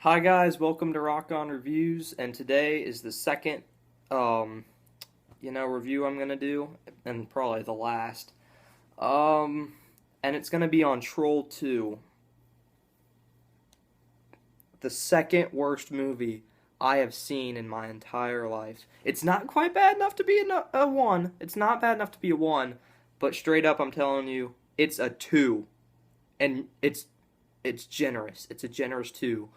Hi guys, welcome to Rock On Reviews, and today is the second, review I'm gonna do, and probably the last. Um, and it's gonna be on Troll 2, the second worst movie I have seen in my entire life. It's not quite bad enough to be a 1. It's not bad enough to be a 1, but straight up, I'm telling you, it's a 2, and it's generous. It's a generous 2.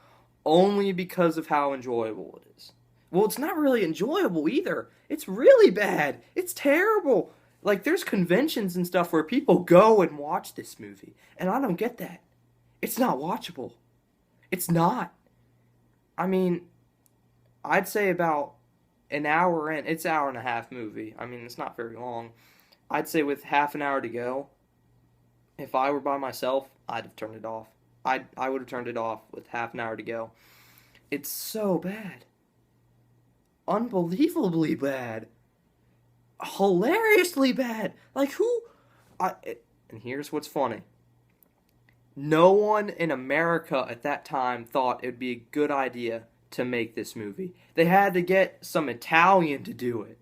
Only because of how enjoyable it is. Well, it's not really enjoyable either. It's really bad. It's terrible. Like, there's conventions and stuff where people go and watch this movie, and I don't get that. It's not watchable. It's not. I mean, I'd say about an hour in, it's an hour and a half movie. I mean, it's not very long. I'd say with half an hour to go, if I were by myself, I'd have turned it off. I would have turned it off with half an hour to go. It's so bad. Unbelievably bad. Hilariously bad. Like who and here's what's funny. No one in America at that time thought it would be a good idea to make this movie. They had to get some Italian to do it.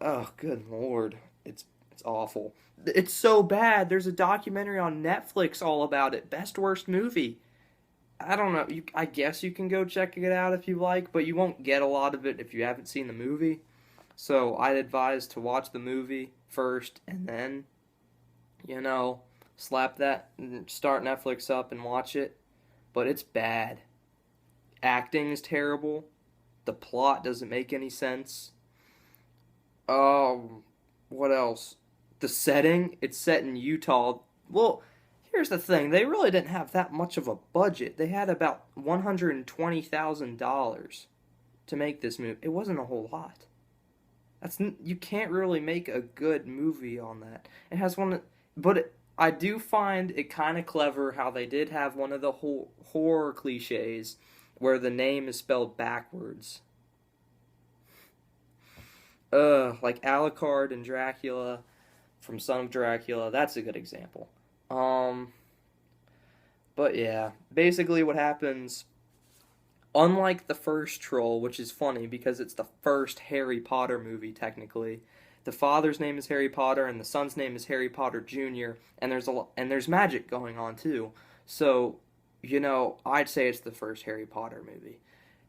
Oh, good lord. It's awful. It's so bad. There's a documentary on Netflix all about it. Best worst movie. I don't know. I guess you can go check it out if you like, but you won't get a lot of it if you haven't seen the movie. So I'd advise to watch the movie first and then, slap that and start Netflix up and watch it. But it's bad. Acting is terrible. The plot doesn't make any sense. What else? The setting, it's set in Utah. Well, here's the thing, they really didn't have that much of a budget. They had about $120,000 to make this movie. It wasn't a whole lot. You can't really make a good movie on that. It has I do find it kind of clever how they did have one of the horror cliches where the name is spelled backwards. Like Alucard and Dracula from Son of Dracula. That's a good example. But yeah, basically what happens, unlike the first Troll, which is funny because it's the first Harry Potter movie technically. The father's name is Harry Potter and the son's name is Harry Potter Jr. and there's magic going on too. So, I'd say it's the first Harry Potter movie.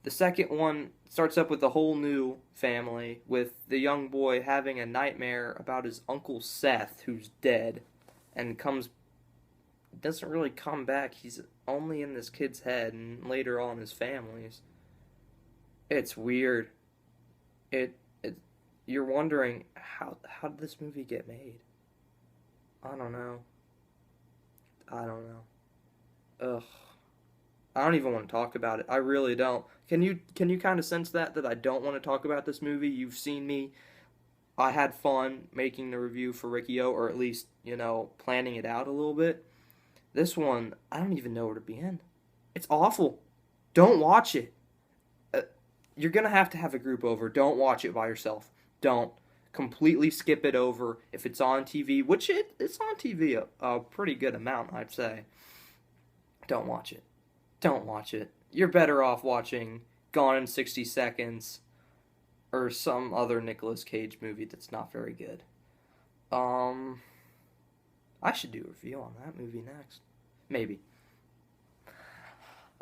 The second one starts up with a whole new family, with the young boy having a nightmare about his uncle Seth, who's dead, and doesn't really come back. He's only in this kid's head, and later on his family's. It's weird. You're wondering how did this movie get made? I don't know. Ugh. I don't even want to talk about it. I really don't. Can you kind of sense that I don't want to talk about this movie? You've seen me. I had fun making the review for Riccio, or at least, planning it out a little bit. This one, I don't even know where to begin. It's awful. Don't watch it. You're going to have a group over. Don't watch it by yourself. Don't. Completely skip it over. If it's on TV, which it's on TV a pretty good amount, I'd say. Don't watch it. Don't watch it. You're better off watching Gone in 60 Seconds or some other Nicolas Cage movie that's not very good. I should do a review on that movie next. Maybe.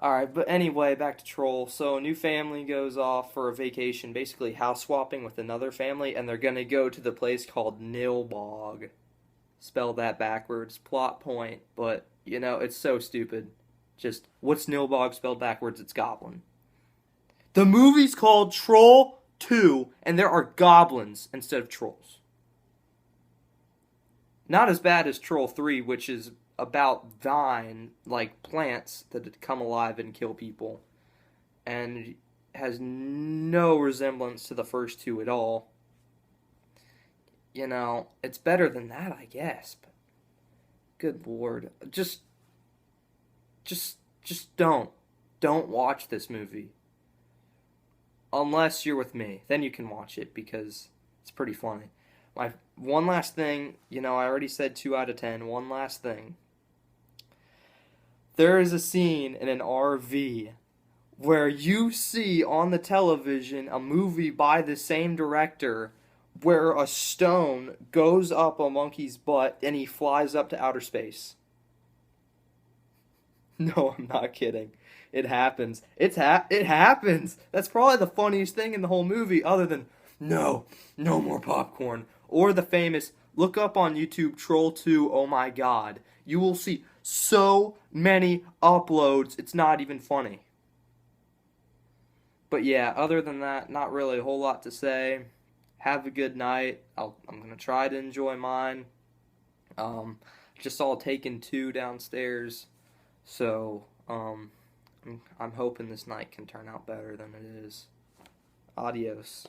Alright, but anyway, back to Troll. So, a new family goes off for a vacation, basically house swapping with another family, and they're gonna go to the place called Nilbog. Spell that backwards. Plot point, but, it's so stupid. Just, what's Nilbog spelled backwards? It's goblin. The movie's called Troll 2, and there are goblins instead of trolls. Not as bad as Troll 3, which is about like plants that come alive and kill people, and has no resemblance to the first two at all. It's better than that, I guess, but good lord. Just don't watch this movie. Unless you're with me, then you can watch it because it's pretty funny. My one last thing, I already said 2 out of 10. One last thing. There is a scene in an RV where you see on the television a movie by the same director where a stone goes up a monkey's butt and he flies up to outer space. No, I'm not kidding. It happens. It happens. That's probably the funniest thing in the whole movie, other than no, no more popcorn. Or the famous, look up on YouTube, Troll 2, oh my god. You will see so many uploads, it's not even funny. But yeah, other than that, not really a whole lot to say. Have a good night. I'm going to try to enjoy mine. Just saw Taken 2 downstairs. So, I'm hoping this night can turn out better than it is. Adios.